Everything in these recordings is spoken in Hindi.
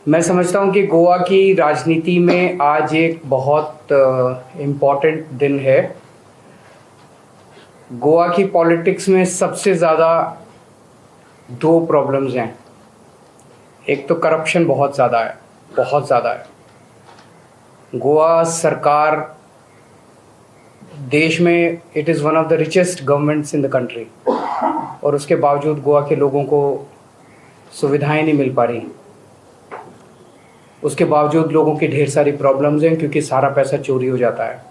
मैं समझता हूँ कि गोवा की राजनीति में आज एक बहुत इम्पॉर्टेंट दिन है। गोवा की पॉलिटिक्स में सबसे ज़्यादा दो प्रॉब्लम्स हैं। एक तो करप्शन बहुत ज़्यादा है, बहुत ज़्यादा है। गोवा सरकार देश में it is one of the richest governments in the country, और उसके बावजूद गोवा के लोगों को सुविधाएं नहीं मिल पा रही। उसके बावजूद लोगों की ढेर सारी प्रॉब्लम्स हैं क्योंकि सारा पैसा चोरी हो जाता है।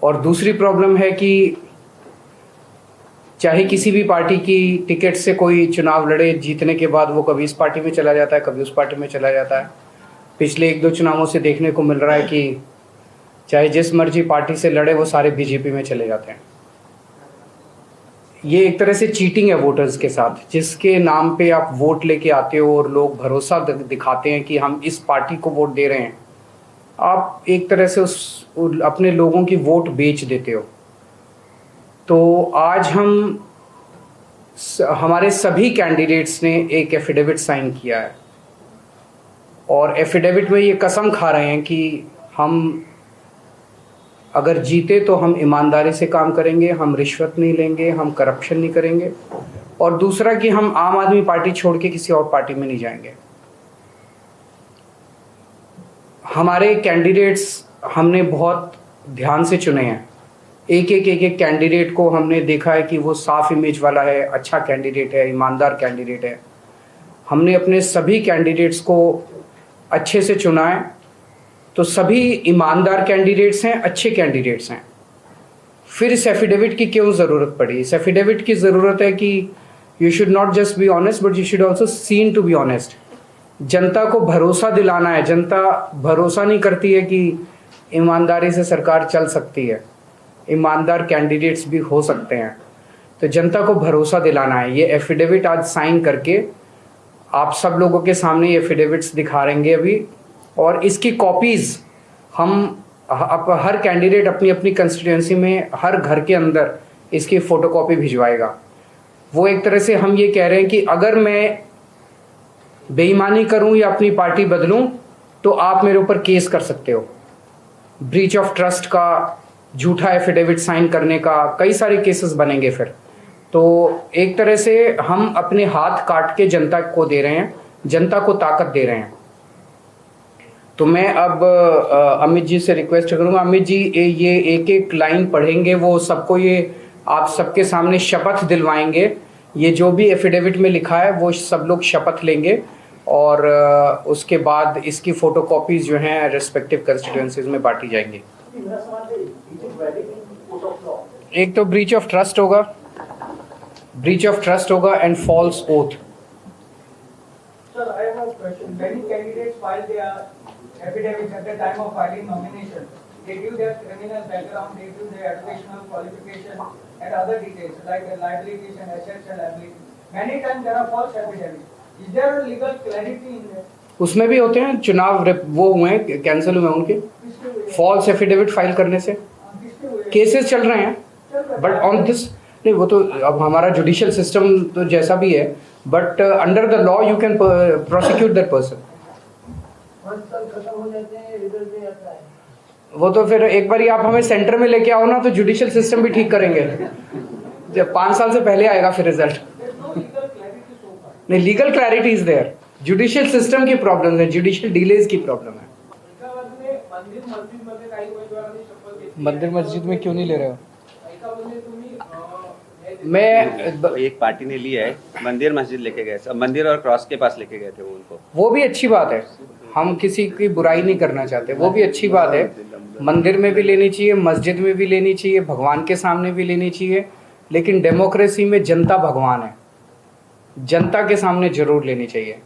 और दूसरी प्रॉब्लम है कि चाहे किसी भी पार्टी की टिकट से कोई चुनाव लड़े, जीतने के बाद वो कभी इस पार्टी में चला जाता है, कभी उस पार्टी में चला जाता है। पिछले 1-2 चुनावों से देखने को मिल रहा है कि चाहे जिस मर्जी पार्टी से लड़े वो सारे बीजेपी में चले जाते हैं। ये एक तरह से चीटिंग है वोटर्स के साथ, जिसके नाम पे आप वोट लेके आते हो और लोग भरोसा दिखाते हैं कि हम इस पार्टी को वोट दे रहे हैं। आप एक तरह से अपने लोगों की वोट बेच देते हो। तो आज हमारे सभी कैंडिडेट्स ने एक एफिडेविट साइन किया है, और एफिडेविट में ये कसम खा रहे हैं कि हम अगर जीते तो हम ईमानदारी से काम करेंगे, हम रिश्वत नहीं लेंगे, हम करप्शन नहीं करेंगे, और दूसरा कि हम आम आदमी पार्टी छोड़ के किसी और पार्टी में नहीं जाएंगे। हमारे कैंडिडेट्स हमने बहुत ध्यान से चुने हैं। एक कैंडिडेट को हमने देखा है कि वो साफ इमेज वाला है, अच्छा कैंडिडेट है, ईमानदार कैंडिडेट है। हमने अपने सभी कैंडिडेट्स को अच्छे से चुना है। तो सभी ईमानदार कैंडिडेट्स हैं, अच्छे कैंडिडेट्स हैं। फिर इस एफिडेविट की क्यों ज़रूरत पड़ी? इस एफिडेविट की ज़रूरत है कि you should not just be honest but you should also seen to be honest. जनता को भरोसा दिलाना है। जनता भरोसा नहीं करती है कि ईमानदारी से सरकार चल सकती है, ईमानदार कैंडिडेट्स भी हो सकते हैं। तो जनता को भरोसा दिलाना है। ये एफिडेविट आज साइन करके आप सब लोगों के सामने ये एफिडेविट्स दिखा रहेंगे अभी, और इसकी कॉपीज़ हम हर कैंडिडेट अपनी अपनी कंस्टिट्यूएंसी में हर घर के अंदर इसकी फ़ोटोकॉपी भिजवाएगा। वो एक तरह से हम ये कह रहे हैं कि अगर मैं बेईमानी करूं या अपनी पार्टी बदलूं तो आप मेरे ऊपर केस कर सकते हो। ब्रीच ऑफ ट्रस्ट का, झूठा एफिडेविट साइन करने का, कई सारे केसेस बनेंगे फिर। तो एक तरह से हम अपने हाथ काट के जनता को दे रहे हैं, जनता को ताकत दे रहे हैं। तो मैं अब अमित जी से रिक्वेस्ट करूंगा, अमित जी ये एक लाइन पढ़ेंगे, वो सबको ये आप सबके सामने शपथ दिलवाएंगे। ये जो भी एफिडेविट में लिखा है वो सब लोग शपथ लेंगे, और उसके बाद इसकी फ़ोटोकॉपीज़ जो हैं रेस्पेक्टिव कंस्टिट्यूएंसीज में बांटी जाएंगी। एक तो ब्रीच ऑफ ट्रस्ट होगा and false oath. Sir, I have a question. Many candidates file their affidavits at the time of filing nomination. They give their criminal background, they give their educational qualification and other details like the liabilities and assets and liabilities. Many times there are false affidavits. Is there a legal clarity in that? उसमें भी होते हैं चुनाव वो हुए हैं, कैंसिल हुए उनके फॉल्स एफिडेविट फाइल करने से केसेस चल रहे हैं। बट ऑन दिस नहीं, वो तो अब हमारा जुडिशियल सिस्टम तो जैसा भी है, but under the law you can prosecute that person. वो तो फिर एक बार आप हमें सेंटर में लेके आओ ना, तो जुडिशियल सिस्टम भी ठीक करेंगे। जब 5 साल से पहले आएगा फिर रिजल्ट। नहीं, legal clarity is there. Judicial system की प्रॉब्लम है, जुडिशियल डिलेज की प्रॉब्लम है। मंदिर मस्जिद में क्यों नहीं ले रहे हो? मैं एक पार्टी ने लिया है, मंदिर मस्जिद लेके गए, मंदिर और क्रॉस के पास लेके गए थे उनको। वो भी अच्छी बात है, हम किसी की बुराई नहीं करना चाहते, वो भी अच्छी बात है। मंदिर में भी लेनी चाहिए, मस्जिद में भी लेनी चाहिए, भगवान के सामने भी लेनी चाहिए, लेकिन डेमोक्रेसी में जनता भगवान है। जनता के सामने जरूर लेनी चाहिए।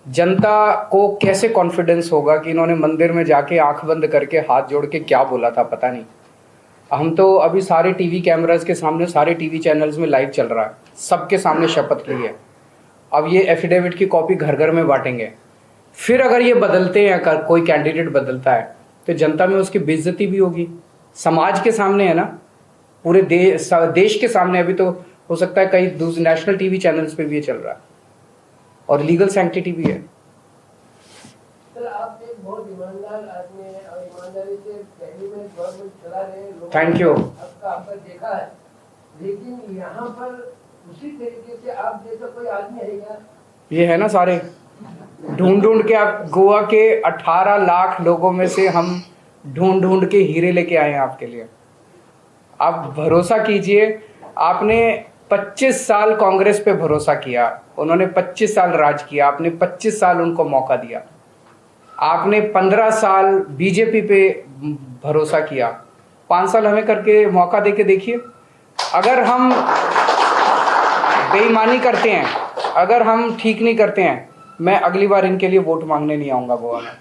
जनता को कैसे कॉन्फिडेंस होगा कि इन्होंने मंदिर में जाके आंख बंद करके हाथ जोड़ के क्या बोला था, पता नहीं। हम तो अभी सारे टीवी कैमरास के सामने, सारे टीवी चैनल्स में लाइव चल रहा है, सबके सामने शपथ ली है। अब ये एफिडेविट की कॉपी घर घर में बांटेंगे। फिर अगर ये बदलते हैं, अगर कोई कैंडिडेट बदलता है तो जनता में उसकी बेइज्जती भी होगी। समाज के सामने है ना, पूरे देश के सामने। अभी तो हो सकता है कई नेशनल टीवी चैनल्स पे भी ये चल रहा है, और लीगल सैंक्टिटी भी है। बहुत ईमानदार आदमी है और ईमानदारी से दिल्ली में गवर्नमेंट चला रहे हैं लोग। Thank you. आपका देखा है, लेकिन यहाँ पर उसी तरीके से आप जैसा कोई आदमी है क्या? ये है ना सारे ढूंढ ढूंढ के, आप गोवा के 18 लाख लोगों में से हम ढूंढ ढूंढ के हीरे लेके आए हैं आपके लिए। आप भरोसा कीजिए, आपने 25 साल कांग्रेस पे भरोसा किया, उन्होंने 25 साल राज किया, आपने 25 साल उनको मौका दिया। आपने 15 साल बीजेपी पे भरोसा किया, 5 साल हमें करके मौका दे के देखिए। अगर हम बेईमानी करते हैं, अगर हम ठीक नहीं करते हैं, मैं अगली बार इनके लिए वोट मांगने नहीं आऊँगा गोवा में।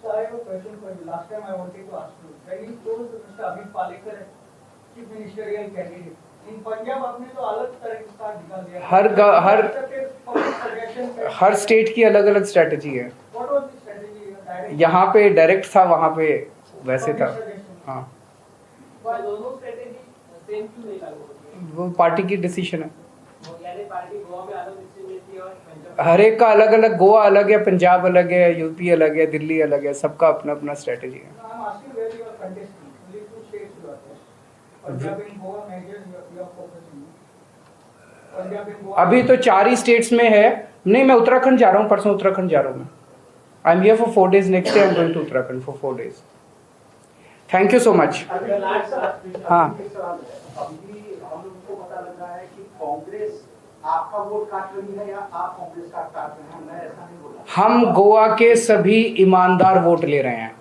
So I have a question for you. Last time I wanted to ask you, when you chose Mr. Amit Palekar as chief ministerial candidate, in Punjab आपने तो अलग तरह का निकाल दिया। हर स्टेट की अलग अलग स्ट्रेटजी है। What was the strategy? Direct- यहाँ पे डायरेक्ट था, वहाँ पे वैसे था। हाँ, दोनों स्ट्रेटेजी सेम क्यों नहीं लागू होती है? वो पार्टी की डिसीजन है। यानी पार्टी गोवा में अलग डिसीजन लेती है और पंजाब हर एक का अलग अलग, गोवा अलग है, पंजाब अलग है, यूपी अलग है, दिल्ली अलग है, सबका अपना अपना स्ट्रेटजी है। No, I'm asking where you are contesting. Only 2 states you are there. Punjab and Goa major you are focusing. Punjab and Goa. अभी तो 4 ही स्टेट्स में है। नहीं, मैं उत्तराखंड जा रहा हूँ, परसों उत्तराखंड जा रहा हूँ मैं। I am here for 4 days, next day I am going to Uttarakhand for 4 days। Thank you so much. हाँ, अभी हम लोगों को पता लगा है कि कांग्रेस आपका वोट काट रही है या आप कांग्रेस का काट रहे हैं, मैं ऐसा नहीं बोला। हम गोवा के सभी ईमानदार वोट ले रहे हैं।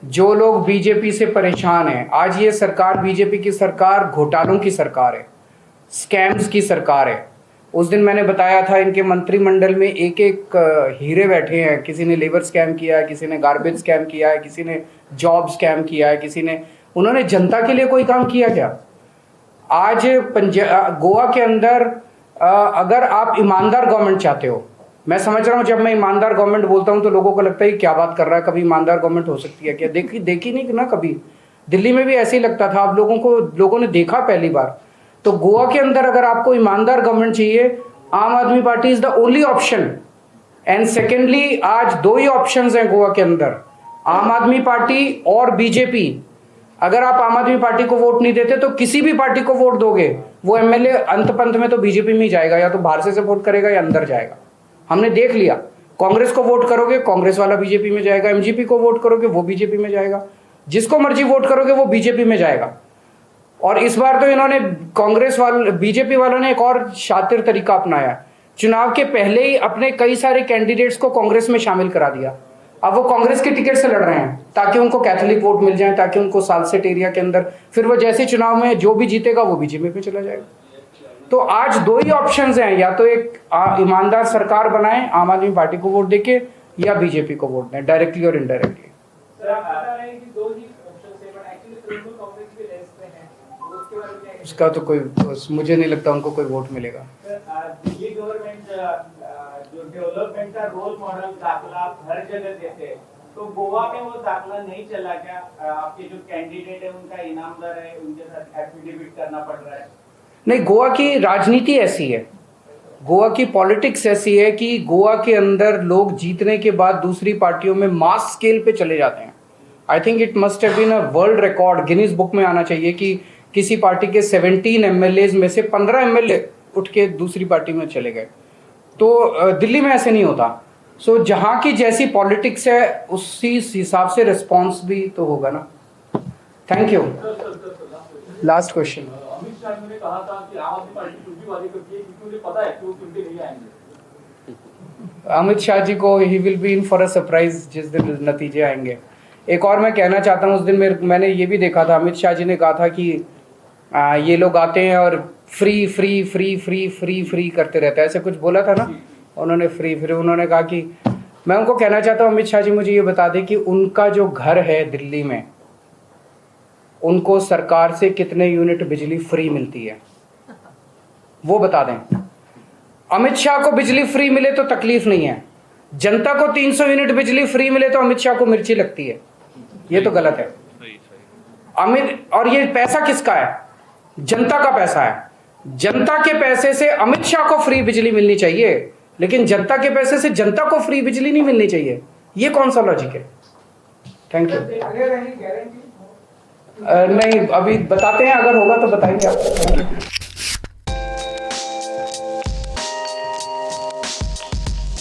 जो लोग बीजेपी से परेशान हैं, आज ये सरकार, बीजेपी की सरकार घोटालों की सरकार है, स्कैम्स की सरकार है। उस दिन मैंने बताया था, इनके मंत्रिमंडल में एक एक हीरे बैठे हैं। किसी ने लेबर स्कैम किया है, किसी ने गार्बेज स्कैम किया है, किसी ने जॉब स्कैम किया है, किसी ने, उन्होंने जनता के लिए कोई काम किया क्या? आज गोवा के अंदर अगर आप ईमानदार गवर्नमेंट चाहते हो, मैं समझ रहा हूँ, जब मैं ईमानदार गवर्नमेंट बोलता हूँ तो लोगों को लगता है क्या बात कर रहा है, कभी ईमानदार गवर्नमेंट हो सकती है क्या? देखी नहीं ना कभी। दिल्ली में भी ऐसे ही लगता था, आप लोगों ने देखा पहली बार। तो गोवा के अंदर अगर आपको ईमानदार गवर्नमेंट चाहिए, आम आदमी party is the only option. And secondly, आज 2 ही ऑप्शंस हैं गोवा के अंदर, आम आदमी पार्टी और बीजेपी। अगर आप आम आदमी पार्टी को वोट नहीं देते तो किसी भी पार्टी को वोट दोगे, वो एमएलए अंत पंत में तो बीजेपी में ही जाएगा, या तो बाहर से सपोर्ट करेगा या अंदर जाएगा। हमने देख लिया, कांग्रेस को वोट करोगे कांग्रेस वाला बीजेपी में जाएगा, एमजीपी को वोट करोगे वो बीजेपी में जाएगा, जिसको मर्जी वोट करोगे वो बीजेपी में जाएगा। और इस बार तो इन्होंने बीजेपी वालों ने एक और शातिर तरीका अपनाया, चुनाव के पहले ही अपने कई सारे कैंडिडेट्स को कांग्रेस में शामिल करा दिया। अब वो कांग्रेस के टिकट से लड़ रहे हैं ताकि उनको कैथोलिक वोट मिल जाए, ताकि उनको सालसेट एरिया के अंदर, फिर वो जैसे चुनाव में जो भी जीतेगा वो बीजेपी पे चला जाएगा। तो आज 2 ही ऑप्शंस हैं, या तो एक ईमानदार सरकार बनाएं आम आदमी पार्टी को वोट देके, या बीजेपी को वोट दें डायरेक्टली और इनडायरेक्टली। सर आप बता रहे हैं कि 2 ही ऑप्शन है, बट एक्चुअली तृणमूल कांग्रेस भी रेस में है, तो उसके बारे में क्या है? उसका तो कोई, मुझे नहीं लगता उनको कोई वोट मिलेगा। दिल्ली गवर्नमेंट जो डेवलपमेंट का रोल मॉडल दाखला हर जगह देते हैं, तो गोवा में वो दाखला नहीं चला क्या? आपके जो कैंडिडेट है उनका ईनामदार है, उनके साथ एफिडेविट करना पड़ रहा है। नहीं, गोवा की राजनीति ऐसी है, गोवा की पॉलिटिक्स ऐसी है कि गोवा के अंदर लोग जीतने के बाद दूसरी पार्टियों में मास स्केल पे चले जाते हैं। I think it must have been a world record, Guinness book में आना चाहिए कि किसी पार्टी के 17 एमएलए में से 15 एमएलए उठ के दूसरी पार्टी में चले गए। तो दिल्ली में ऐसे नहीं होता। सो जहाँ की जैसी पॉलिटिक्स है उसी हिसाब से रिस्पॉन्स भी तो होगा ना। Thank you. Last question. Amit Shah ji ने कहा था कि आम आदमी पार्टी कुछ भी वादे करती है क्योंकि उन्हें पता है कि वो चुनके नहीं आएंगे। अमित शाह जी को he will be in for a surprise जिस दिन नतीजे आएंगे। एक और मैं कहना चाहता हूँ, उस दिन मैंने ये भी देखा था, अमित शाह जी ने कहा था कि ये लोग आते हैं और free free free free free free करते रहते हैं, ऐसे कुछ बोला था ना उन्होंने, फ्री फ्री। उन्होंने कहा कि, मैं उनको कहना चाहता हूँ, अमित शाह जी मुझे ये बता दें कि उनका जो घर है दिल्ली में, उनको सरकार से कितने यूनिट बिजली फ्री मिलती है वो बता दें। अमित शाह को बिजली फ्री मिले तो तकलीफ नहीं है, जनता को 300 यूनिट बिजली फ्री मिले तो अमित शाह को मिर्ची लगती है, ये तो गलत है। और ये पैसा किसका है? जनता का पैसा है। जनता के पैसे से अमित शाह को फ्री बिजली मिलनी चाहिए, लेकिन जनता के पैसे से जनता को फ्री बिजली नहीं मिलनी चाहिए। ये कौन सा लॉजिक है? Thank you. Are there any guarantees? नहीं, अभी बताते हैं, अगर होगा तो बताएंगे आपको।